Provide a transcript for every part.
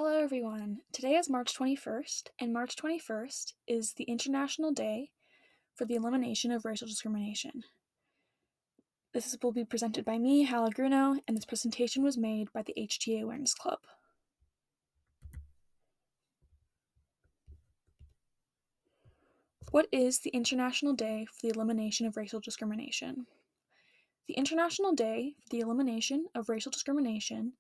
Hello everyone. Today is March 21st, and March 21st is the International Day for the Elimination of Racial Discrimination. Will be presented by me, Hala Gruno, and this presentation was made by the HTA Awareness Club. What is the International Day for the Elimination of Racial Discrimination? The International Day for the Elimination of Racial Discrimination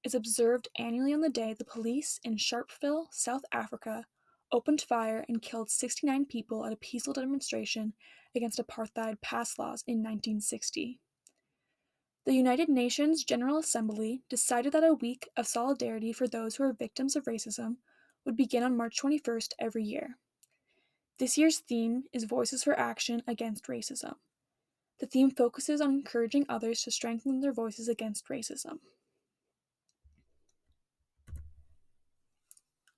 is observed annually on the day the police in Sharpeville, South Africa, opened fire and killed 69 people at a peaceful demonstration against apartheid pass laws in 1960. The United Nations General Assembly decided that a week of solidarity for those who are victims of racism would begin on March 21st every year. This year's theme is Voices for Action Against Racism. The theme focuses on encouraging others to strengthen their voices against racism.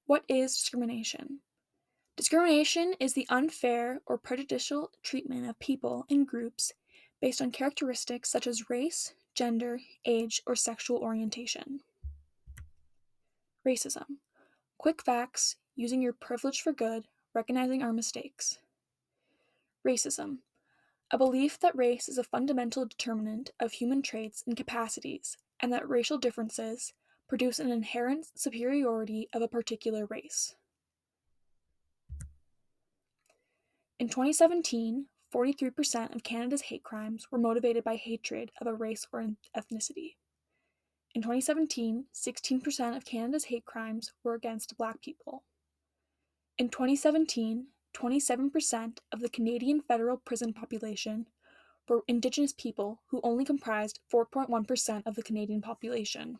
What is discrimination? Discrimination is the unfair or prejudicial treatment of people and groups based on characteristics such as race, gender, age, or sexual orientation. Racism. Quick facts, using your privilege for good, recognizing our mistakes. Racism. A belief that race is a fundamental determinant of human traits and capacities, and that racial differences produce an inherent superiority of a particular race. In 2017, 43% of Canada's hate crimes were motivated by hatred of a race or an ethnicity. In 2017, 16% of Canada's hate crimes were against Black people. In 2017, 27% of the Canadian federal prison population were Indigenous people, who only comprised 4.1% of the Canadian population.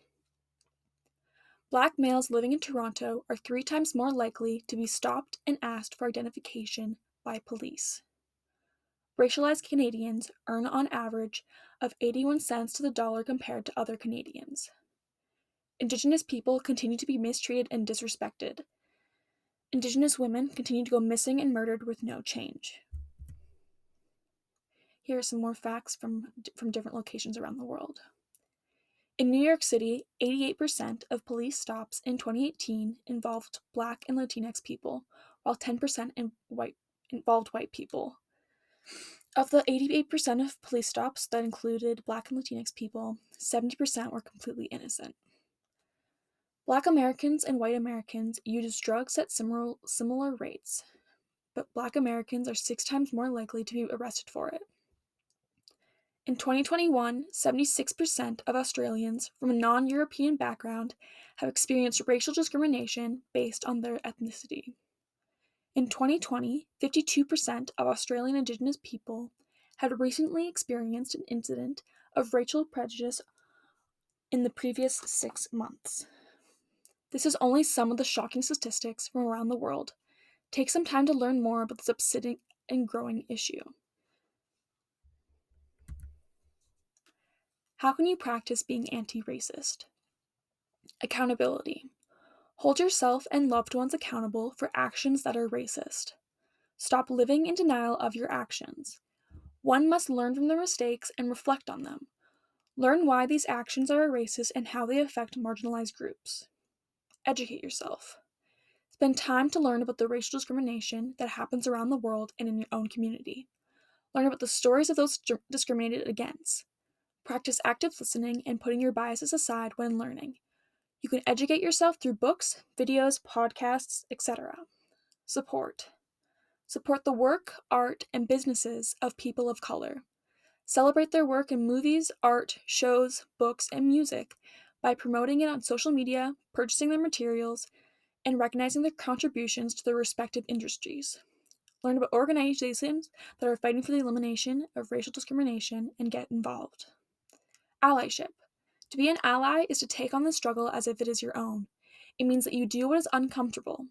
Black males living in Toronto are 3 times more likely to be stopped and asked for identification by police. Racialized Canadians earn on average of 81 cents to the dollar compared to other Canadians. Indigenous people continue to be mistreated and disrespected. Indigenous women continue to go missing and murdered with no change. Here are some more facts from different locations around the world. In New York City, 88% of police stops in 2018 involved Black and Latinx people, while 10% involved white people. Of the 88% of police stops that included Black and Latinx people, 70% were completely innocent. Black Americans and white Americans use drugs at similar rates, but Black Americans are 6 times more likely to be arrested for it. In 2021, 76% of Australians from a non-European background have experienced racial discrimination based on their ethnicity. In 2020, 52% of Australian Indigenous people had recently experienced an incident of racial prejudice in the previous 6 months. This is only some of the shocking statistics from around the world. Take some time to learn more about this upsetting and growing issue. How can you practice being anti-racist? Accountability. Hold yourself and loved ones accountable for actions that are racist. Stop living in denial of your actions. One must learn from their mistakes and reflect on them. Learn why these actions are racist and how they affect marginalized groups. Educate yourself. Spend time to learn about the racial discrimination that happens around the world and in your own community. Learn about the stories of those discriminated against. Practice active listening and putting your biases aside when learning. You can educate yourself through books, videos, podcasts, etc. Support. Support the work, art, and businesses of people of color. Celebrate their work in movies, art, shows, books, and music by promoting it on social media, purchasing their materials, and recognizing their contributions to their respective industries. Learn about organizations that are fighting for the elimination of racial discrimination and get involved. Allyship. To be an ally is to take on the struggle as if it is your own. It means that you do what is uncomfortable.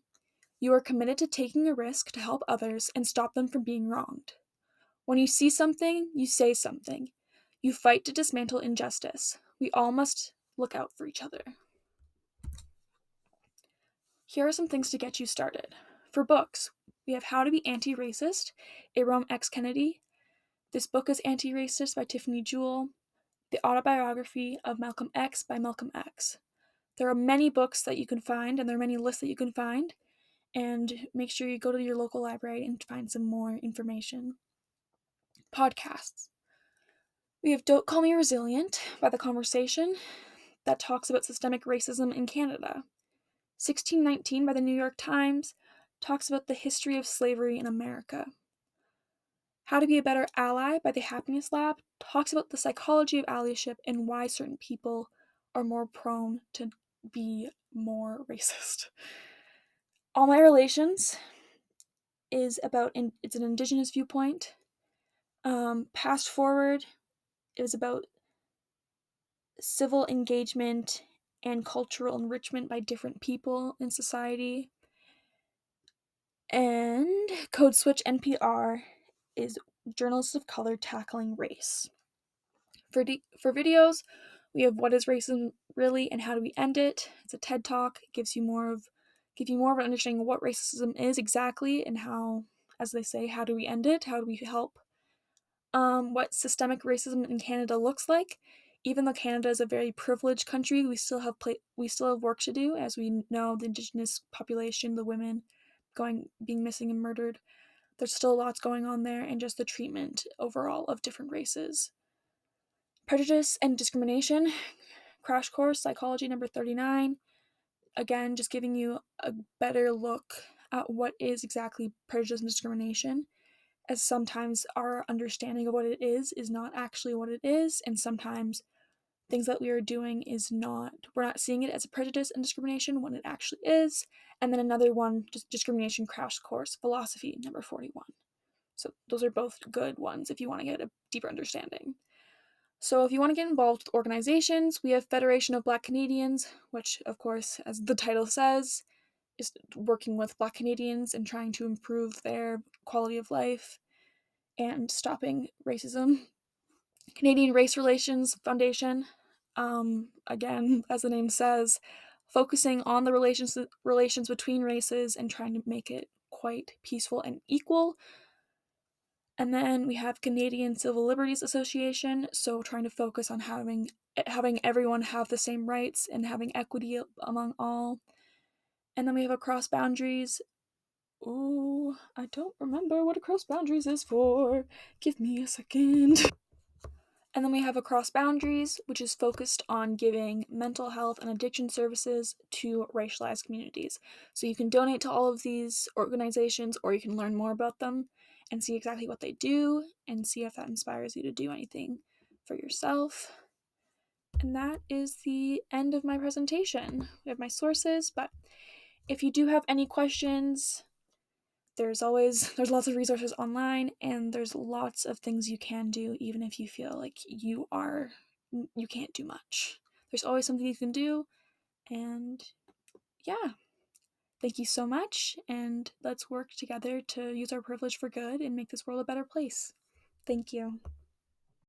You are committed to taking a risk to help others and stop them from being wronged. When you see something, you say something. You fight to dismantle injustice. We all must look out for each other. Here are some things to get you started. For books, we have How to Be Anti-Racist, Ibram X. Kendi. This book is Anti-Racist by Tiffany Jewell. The Autobiography of Malcolm X by Malcolm X. There are many books that you can find, and there are many lists that you can find, and make sure you go to your local library and find some more information. Podcasts. We have Don't Call Me Resilient by The Conversation that talks about systemic racism in Canada. 1619 by the New York Times talks about the history of slavery in America. How to Be a Better Ally by the Happiness Lab talks about the psychology of allyship and why certain people are more prone to be more racist. All My Relations is about, it's an Indigenous viewpoint. Past Forward is about civil engagement and cultural enrichment by different people in society. And Code Switch NPR is journalists of color tackling race. For videos, we have What is Racism Really and How Do We End It? It's a TED Talk. It give you more of an understanding of what racism is exactly and how, as they say, how do we end it? How do we help? What systemic racism in Canada looks like. Even though Canada is a very privileged country, we still have work to do, as we know the Indigenous population, the women being missing and murdered. There's still lots going on there, and just the treatment overall of different races. Prejudice and Discrimination, Crash Course Psychology number 39. Again, just giving you a better look at what is exactly prejudice and discrimination, as sometimes our understanding of what it is not actually what it is, and sometimes things that we are doing we're not seeing it as a prejudice and discrimination when it actually is. And then another one, just Discrimination Crash Course Philosophy number 41. So those are both good ones if you want to get a deeper understanding. So if you want to get involved with organizations, we have Federation of Black Canadians, which, of course, as the title says, is working with Black Canadians and trying to improve their quality of life and stopping racism. Canadian Race Relations Foundation, again, as the name says, focusing on the relations between races and trying to make it quite peaceful and equal. And then we have Canadian Civil Liberties Association, so trying to focus on having everyone have the same rights and having equity among all. And then we have Across Boundaries. Ooh, I don't remember what Across Boundaries is for. Give me a second. And then we have Across Boundaries, which is focused on giving mental health and addiction services to racialized communities. So you can donate to all of these organizations, or you can learn more about them and see exactly what they do and see if that inspires you to do anything for yourself. And that is the end of my presentation. We have my sources, but if you do have any questions, there's lots of resources online, and there's lots of things you can do even if you feel like you can't do much. There's always something you can do, and yeah. Thank you so much, and let's work together to use our privilege for good and make this world a better place. Thank you.